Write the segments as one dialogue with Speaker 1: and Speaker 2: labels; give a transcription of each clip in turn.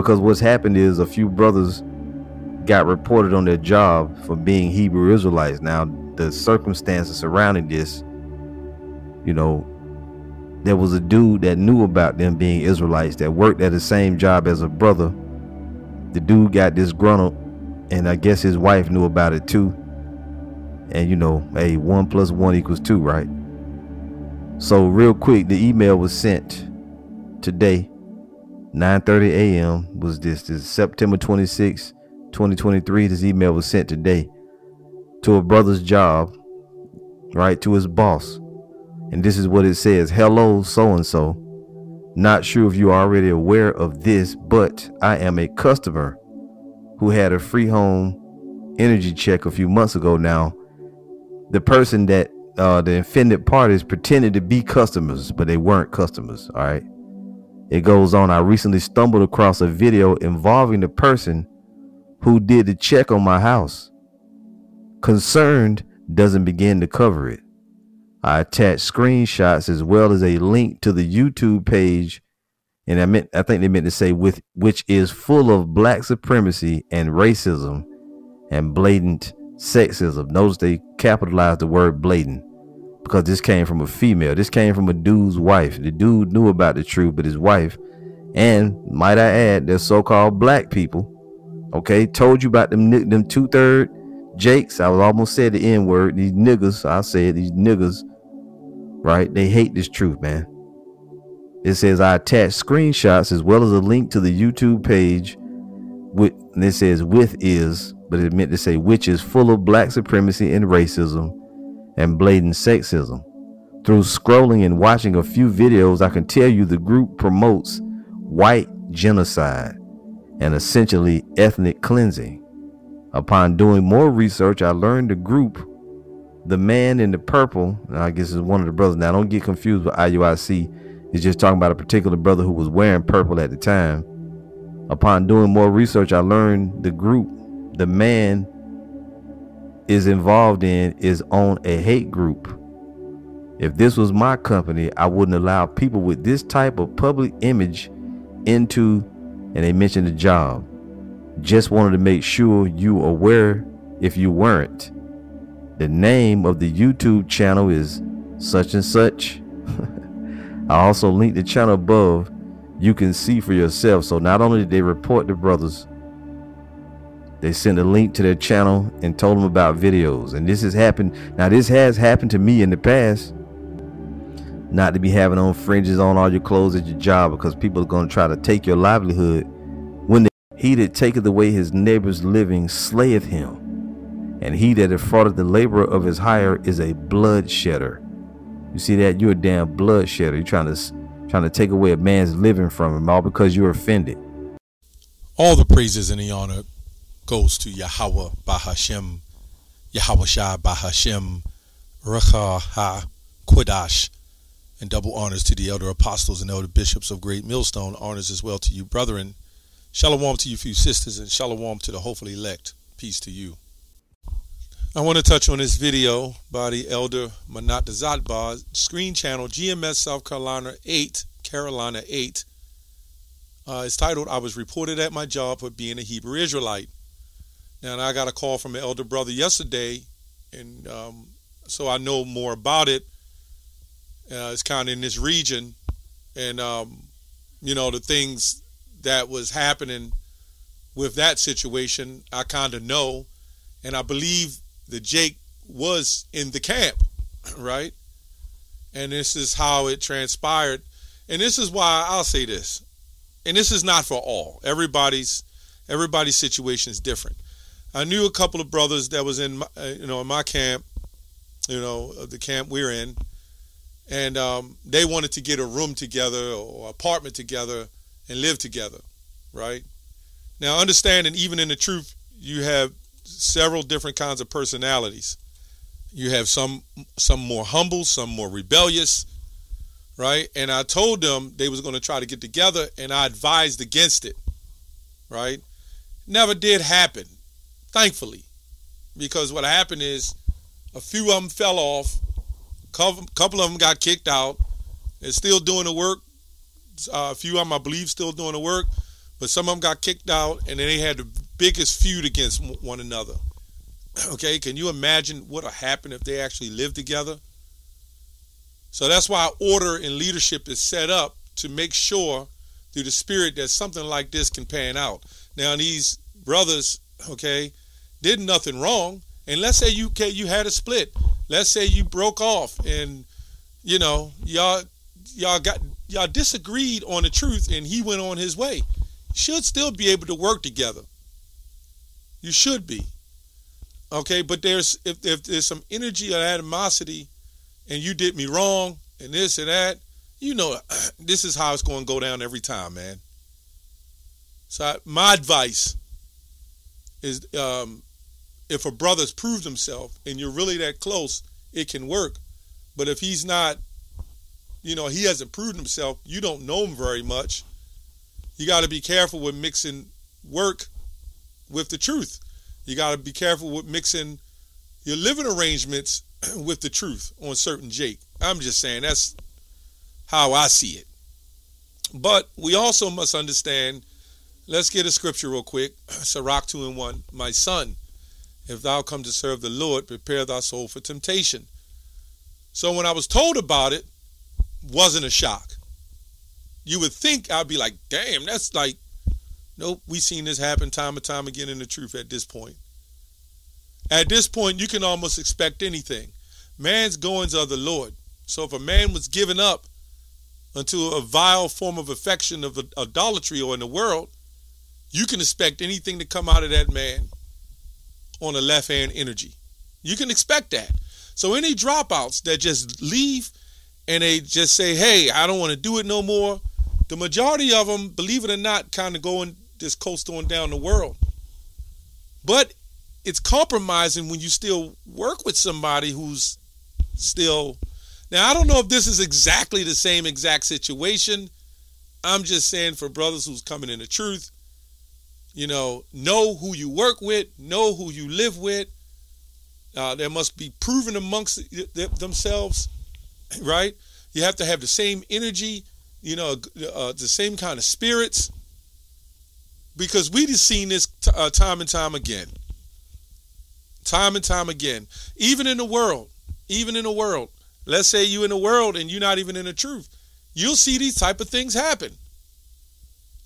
Speaker 1: because what's happened is a few brothers got reported on their job for being Hebrew Israelites. Now, the circumstances surrounding this, you know, there was a dude that knew about them being Israelites that worked at the same job as a brother. The dude got disgruntled, and I guess his wife knew about it too. And you know, hey, 1 + 1 = 2, right? So real quick, the email was sent today, 9:30 a.m. was this September 26, 2023. This email was sent today to a brother's job, right, to his boss. And this is what it says. Hello, so-and-so. Not sure if you are already aware of this, but I am a customer who had a free home energy check a few months ago. Now, the person that the offended parties pretended to be customers, but they weren't customers. All right. It goes on. I recently stumbled across a video involving the person who did the check on my house. Concerned doesn't begin to cover it. I attached screenshots as well as a link to the YouTube page, and I think they meant to say which is full of black supremacy and racism and blatant sexism. Notice they capitalized the word blatant because this came from a female. This came from a dude's wife. The dude knew about the truth, but his wife, and might I add, they're so-called black people, okay, told you about them 2/3 Jakes. I almost said the N-word. These niggas, I said these niggas, right? They hate this truth, man. It says I attached screenshots as well as a link to the YouTube page and it says but it meant to say which is full of black supremacy and racism and blatant sexism. Through scrolling and watching a few videos, I can tell you the group promotes white genocide and essentially ethnic cleansing. Upon doing more research, I learned the group, the man in the purple, and I guess is one of the brothers. Now, don't get confused with IUIC. It's just talking about a particular brother who was wearing purple at the time. Upon doing more research, I learned the group, the man is involved in, is on a hate group. If this was my company, I wouldn't allow people with this type of public image into, and they mentioned the job. Just wanted to make sure you were aware if you weren't. The name of the YouTube channel is such and such. I also linked the channel above. You can see for yourself. So not only did they report the brothers, they sent a link to their channel and told them about videos. And this has happened. Now, this has happened to me in the past. Not to be having on fringes on all your clothes at your job, because people are going to try to take your livelihood. When he that taketh away his neighbor's living slayeth him, and he that defraudeth the laborer of his hire is a bloodshedder. You see that? You're a damn bloodshedder. You're trying to take away a man's living from him, all because you're offended.
Speaker 2: All the praises and the honor goes to Yahweh Bahashem, Yahweh Shai Bahashem, Recha Ha Kodash, and double honors to the elder apostles and elder bishops of Great Millstone. Honors as well to you, brethren. Shalom to you, few sisters, and shalom to the hopefully elect. Peace to you. I want to touch on this video by the elder Manat Zatba, screen channel GMS South Carolina 8, Carolina 8. It's titled, I was reported at my job for being a Hebrew Israelite. Now, I got a call from an elder brother yesterday, and so I know more about it. It's kind of in this region, and you know, the things that was happening with that situation, I kind of know, and I believe that Jake was in the camp, right? And this is how it transpired, and this is why I'll say this, and this is not for all. Everybody's situation is different. I knew a couple of brothers that was in my, in my camp, the camp we're in. And they wanted to get a room together or apartment together and live together, right? Now, understanding even in the truth, you have several different kinds of personalities. You have some more humble, some more rebellious, right? And I told them they was going to try to get together, and I advised against it, right? Never did happen, thankfully, because what happened is a few of them fell off. Couple of them got kicked out. They're still doing the work. A few of them, I believe, still doing the work. But some of them got kicked out, and then they had the biggest feud against one another. Okay, can you imagine what would happen if they actually lived together? So that's why order and leadership is set up to make sure through the Spirit that something like this can pan out. Now, these brothers, okay, did nothing wrong. And let's say you had a split. Let's say you broke off, and y'all disagreed on the truth, and he went on his way. You should still be able to work together. You should be. Okay, but if there's some energy or animosity, and you did me wrong, and this and that, this is how it's going to go down every time, man. So my advice is, if a brother's proved himself and you're really that close, it can work. But if he's not, he hasn't proved himself, you don't know him very much, you got to be careful with mixing work with the truth. You got to be careful with mixing your living arrangements with the truth on certain Jake. I'm just saying that's how I see it. But we also must understand, let's get a scripture real quick. Sirach 2:1. My son, if thou come to serve the Lord, prepare thy soul for temptation. So when I was told about it, wasn't a shock. You would think I'd be like, damn, that's like, nope, we've seen this happen time and time again in the truth at this point. At this point, you can almost expect anything. Man's goings are the Lord. So if a man was given up unto a vile form of affection of idolatry or in the world, you can expect anything to come out of that man on a left-hand energy. You can expect that. So any dropouts that just leave and they just say, hey, I don't want to do it no more, the majority of them, believe it or not, kind of go and just coast on down the world. But it's compromising when you still work with somebody who's still... Now, I don't know if this is exactly the same exact situation. I'm just saying for brothers who's coming in the truth, know who you work with, know who you live with. There must be proven amongst themselves, right? You have to have the same energy, the same kind of spirits, because we just seen this time and time again. Time and time again. Even in the world. Let's say you in the world and you're not even in the truth. You'll see these type of things happen.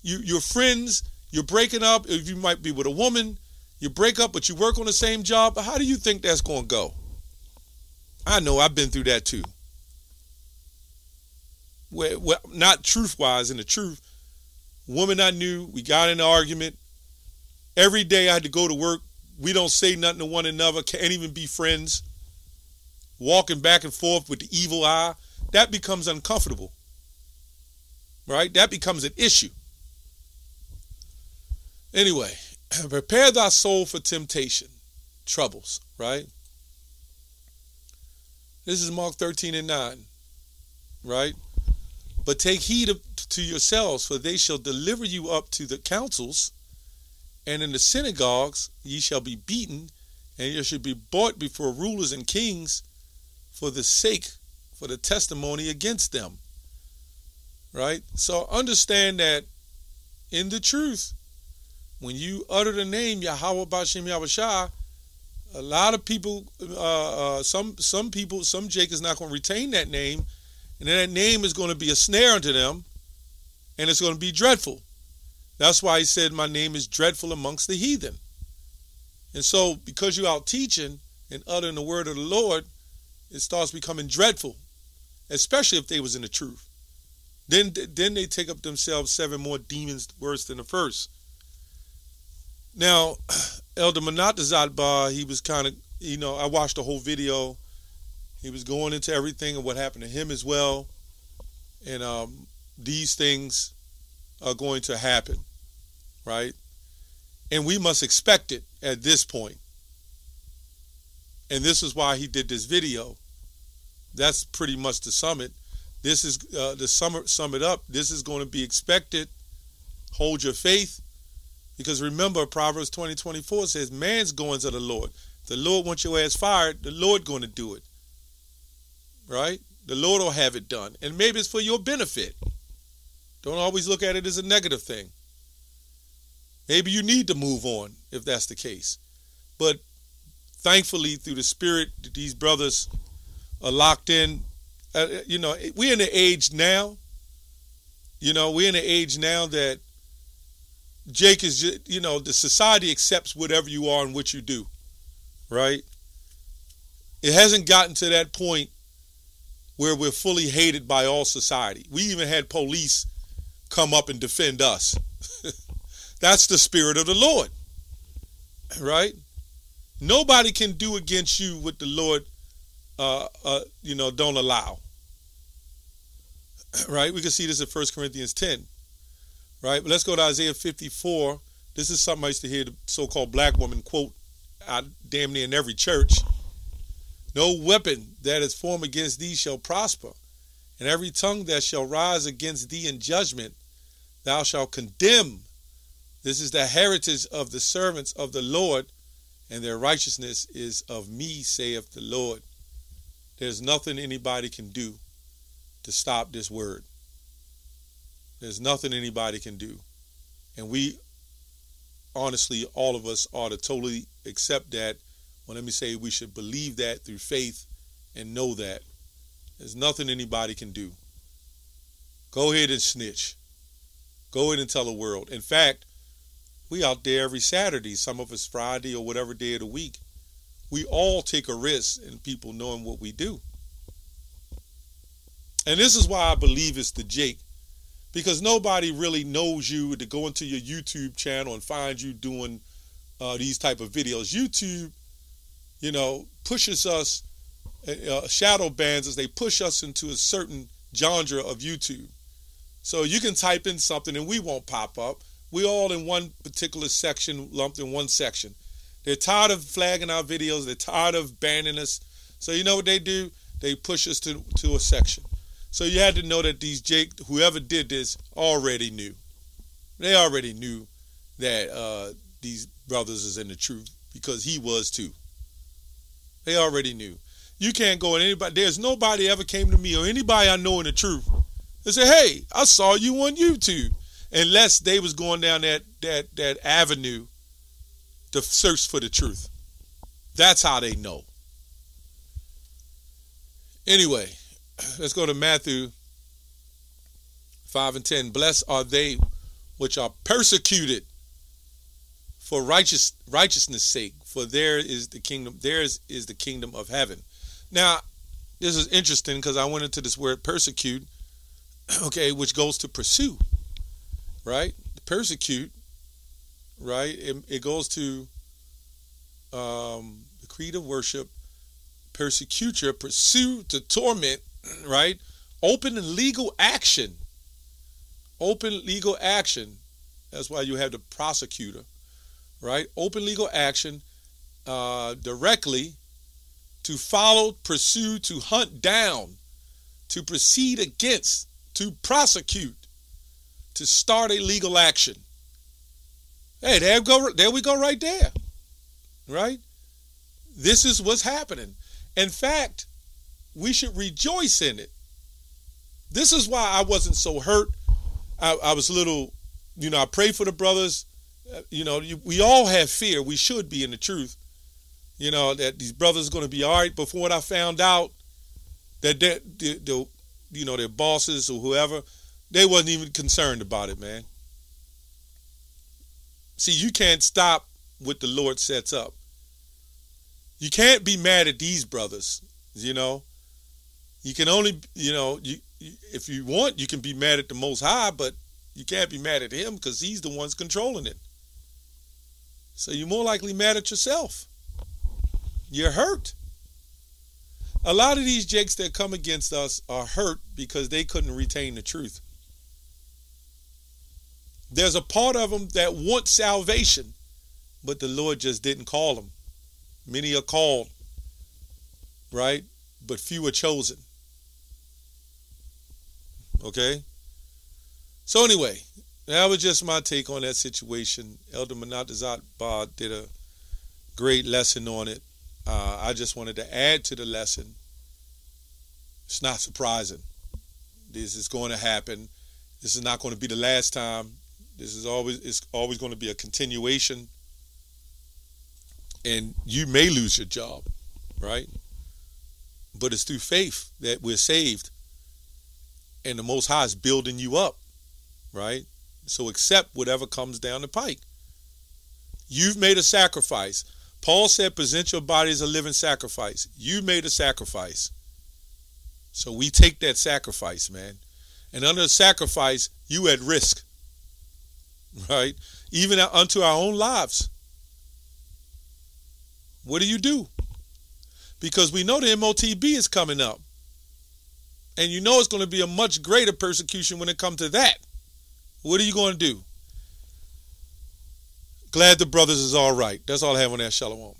Speaker 2: You're friends, you're breaking up, if you might be with a woman, you break up, but you work on the same job. How do you think that's going to go? I know, I've been through that too. Well, not truth-wise, in the truth. Woman I knew, we got in an argument. Every day I had to go to work. We don't say nothing to one another, can't even be friends. Walking back and forth with the evil eye, that becomes uncomfortable. Right? That becomes an issue. Anyway, prepare thy soul for temptation, troubles, right? This is Mark 13:9, right? But take heed to yourselves, for they shall deliver you up to the councils, and in the synagogues ye shall be beaten, and you shall be brought before rulers and kings for the testimony against them. Right? So understand that in the truth, when you utter the name Yahweh B'Shem Yahushua, a lot of people, some people, some Jake is not going to retain that name, and then that name is going to be a snare unto them, and it's going to be dreadful. That's why he said, my name is dreadful amongst the heathen. And so because you're out teaching and uttering the word of the Lord, it starts becoming dreadful, especially if they was in the truth. Then they take up themselves 7 more demons worse than the first. Now, Elder Manatazat Bar, he was kind of, I watched the whole video. He was going into everything and what happened to him as well. And these things are going to happen, right? And we must expect it at this point. And this is why he did this video. That's pretty much the summit. This is the sum it up. This is going to be expected. Hold your faith. Because remember, Proverbs 20:24 says, man's goings are the Lord. If the Lord wants your ass fired, the Lord going to do it. Right? The Lord will have it done. And maybe it's for your benefit. Don't always look at it as a negative thing. Maybe you need to move on if that's the case. But thankfully, through the Spirit, these brothers are locked in. We're in the age now. We're in the age now that Jake is, the society accepts whatever you are and what you do, right? It hasn't gotten to that point where we're fully hated by all society. We even had police come up and defend us. That's the Spirit of the Lord, right? Nobody can do against you what the Lord, don't allow, right? We can see this in 1 Corinthians 10, right? But let's go to Isaiah 54. This is something I used to hear the so-called black woman quote out damn near in every church. No weapon that is formed against thee shall prosper, and every tongue that shall rise against thee in judgment thou shalt condemn. This is the heritage of the servants of the Lord, and their righteousness is of me, saith the Lord. There's nothing anybody can do to stop this word. There's nothing anybody can do. And we, honestly, all of us ought to totally accept that. Well, let me say we should believe that through faith and know that. There's nothing anybody can do. Go ahead and snitch. Go ahead and tell the world. In fact, we out there every Saturday, some of us Friday or whatever day of the week. We all take a risk in people knowing what we do. And this is why I believe it's the Jake. Because nobody really knows you to go into your YouTube channel and find you doing these type of videos. YouTube, pushes us, shadow bans us. They push us into a certain genre of YouTube. So you can type in something and we won't pop up. We're all in one particular section, lumped in one section. They're tired of flagging our videos. They're tired of banning us. So you know what they do? They push us to a section. So you had to know that whoever did this already knew. They already knew that these brothers is in the truth because he was too. They already knew. You can't go at anybody. There's nobody ever came to me or anybody I know in the truth and say, hey, I saw you on YouTube. Unless they was going down that avenue to search for the truth. That's how they know. Anyway, let's go to Matthew 5 and 10. Blessed are they which are persecuted for righteousness' sake, for theirs is the kingdom of heaven. Now, this is interesting because I went into this word persecute, okay, which goes to pursue. Right? Persecute, right? It goes to the creed of worship, persecutor, pursue, to torment, right? Open legal action. Open legal action. That's why you have the prosecutor, right? Open legal action directly to follow, pursue, to hunt down, to proceed against, to prosecute. To start a legal action. Hey, there we go right there. Right? This is what's happening. In fact, we should rejoice in it. This is why I wasn't so hurt. I was a little, I pray for the brothers. We all have fear. We should be in the truth. That these brothers are going to be all right. But from what I found out, that their bosses or whoever, they wasn't even concerned about it, man. See, you can't stop what the Lord sets up. You can't be mad at these brothers, You can only, if you want, you can be mad at the Most High, but you can't be mad at him because he's the one's controlling it. So you're more likely mad at yourself. You're hurt. A lot of these jakes that come against us are hurt because they couldn't retain the truth. There's a part of them that want salvation, but the Lord just didn't call them. Many are called, right? But few are chosen. Okay? So anyway, that was just my take on that situation. Elder Manatazat Ba did a great lesson on it. I just wanted to add to the lesson. It's not surprising. This is going to happen. This is not going to be the last time It's always going to be a continuation, and you may lose your job, right? But it's through faith that we're saved, and the Most High is building you up, right? So accept whatever comes down the pike. You've made a sacrifice. Paul said, present your body as a living sacrifice. You made a sacrifice. So we take that sacrifice, man. And under the sacrifice, you at risk, right? Even unto our own lives. What do? Because we know the MOTB is coming up. And you know it's going to be a much greater persecution when it comes to that. What are you going to do? Glad the brothers is all right. That's all I have on that. Shalom.